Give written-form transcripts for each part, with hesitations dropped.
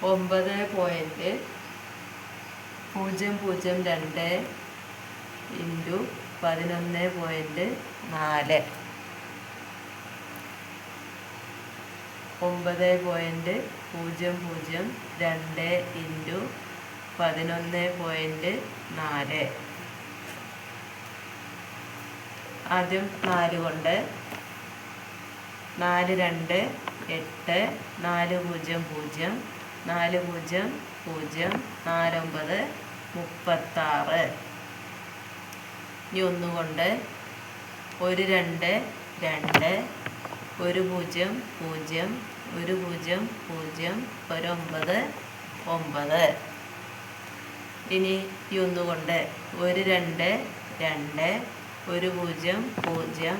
9.002 into 11.4 9.002 into 11.4 ആദ്യം 4 കൊണ്ട് 4 2 8 4 0 0 4 0 0 4 9 36 ഇനി 1 കൊണ്ട് 1 2 2 1 0 0 1 0 0 1 9 9 ഇനി ഈ 1 കൊണ്ട് 1 2 2 1 0 0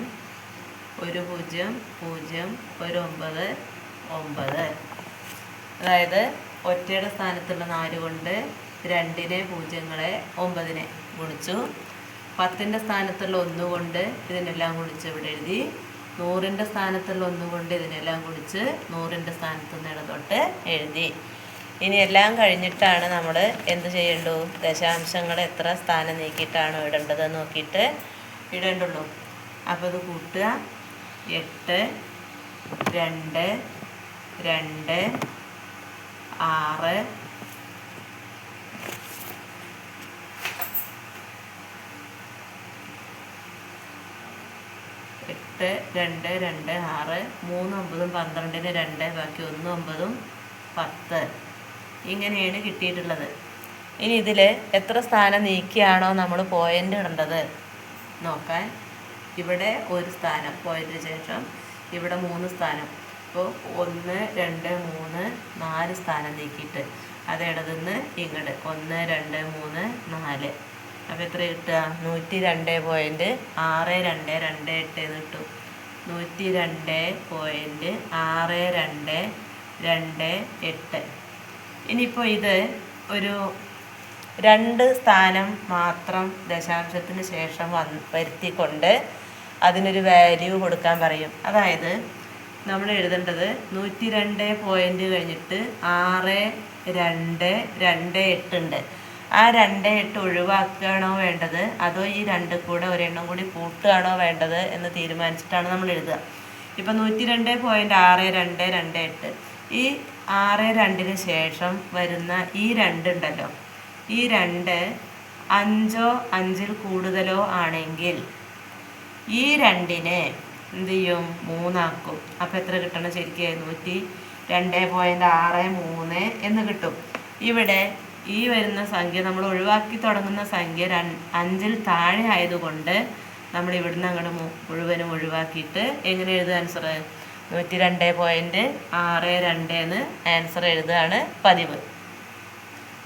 1 0 0 1 9 9 അതായത് ഒറ്റയുടെ സ്ഥാനത്തുള്ള 4 കൊണ്ട് 2നെ 0ങ്ങളെ 9നെ ഗുണിച്ചു. 10ൻ്റെ സ്ഥാനത്തുള്ള 1 കൊണ്ട് ഇതിനെല്ലാം ഗുണിച്ച് ഇവിടെ എഴുതി. 100ൻ്റെ സ്ഥാനത്തുള്ള 1 കൊണ്ട് ഇതിനെല്ലാം ഗുണിച്ച് 100ൻ്റെ സ്ഥാനത്ത് നിന്ന് ഇടതൊട്ട് എഴുതി. ഇനി എല്ലാം കഴിഞ്ഞിട്ടാണ് നമ്മൾ എന്ത് ചെയ്യേണ്ടു? ദശാംശങ്ങൾ എത്ര സ്ഥാനം നീക്കിയിട്ടാണോ ഇടേണ്ടത് നോക്കിയിട്ട് ഇടേണ്ടുള്ളൂ. അപ്പോൾ ഇത് കൂട്ടുക. 8 2 2 6 8 2 2 6 3 9 12 2 ബാക്കി 1 9 10 ഇങ്ങനെയാണ് കിട്ടിയിട്ടുള്ളത്. ഇനി ഇതിൽ എത്ര സ്ഥാനം നീക്കിയാണോ നമ്മൾ പോയിൻ്റ് ഇടേണ്ടത് നോക്കാൻ. ഇവിടെ ഒരു സ്ഥാനം പോയിൻ്റിന് ശേഷം ഇവിടെ 3 സ്ഥാനം. അപ്പോൾ 1 2 3 4 സ്ഥാനം നീക്കിയിട്ട് അത് ഇടതുനിന്ന് ഇങ്ങോട്ട് 1 2 3 4. അപ്പോൾ എത്ര കിട്ടുക? 102.628 കിട്ടും. 102.628. ഇനിയിപ്പോൾ ഇത് ഒരു 2 സ്ഥാനം മാത്രം ദശാംശത്തിന് ശേഷം വരുത്തിക്കൊണ്ട് അതിനൊരു വാല്യൂ കൊടുക്കാൻ പറയും. അതായത് നമ്മൾ എഴുതേണ്ടത് 102 പോയിൻ്റ് കഴിഞ്ഞിട്ട് 6 2 2 8 ഉണ്ട്. ആ 2 8 ഒഴിവാക്കുകയാണോ വേണ്ടത് അതോ ഈ 2 കൂടെ ഒരെണ്ണം കൂടി കൂട്ടുകയാണോ വേണ്ടത് എന്ന് തീരുമാനിച്ചിട്ടാണ് നമ്മൾ എഴുതുക. ഇപ്പം 102.628 ഈ 6 2ന് ശേഷം വരുന്ന ഈ 2 ഉണ്ടല്ലോ, ഈ 2 5ഓ 5ൽ കൂടുതലോ ആണെങ്കിൽ ഈ 2നെ എന്ത് ചെയ്യും? 3 ആക്കും. അപ്പോൾ എത്ര കിട്ടണം? ശരിക്കും 102.63 എന്ന് കിട്ടും. ഇവിടെ ഈ വരുന്ന സംഖ്യ നമ്മൾ ഒഴിവാക്കി തുടങ്ങുന്ന സംഖ്യ 5ൽ താഴെ ആയതുകൊണ്ട് നമ്മൾ ഇവിടുന്ന് അങ്ങോട്ട് മുഴുവനും ഒഴിവാക്കിയിട്ട് എങ്ങനെ എഴുതുക? ആൻസർ 102.62 എന്ന് ആൻസർ എഴുതുകയാണ് പതിവ്.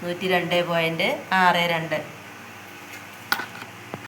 102.62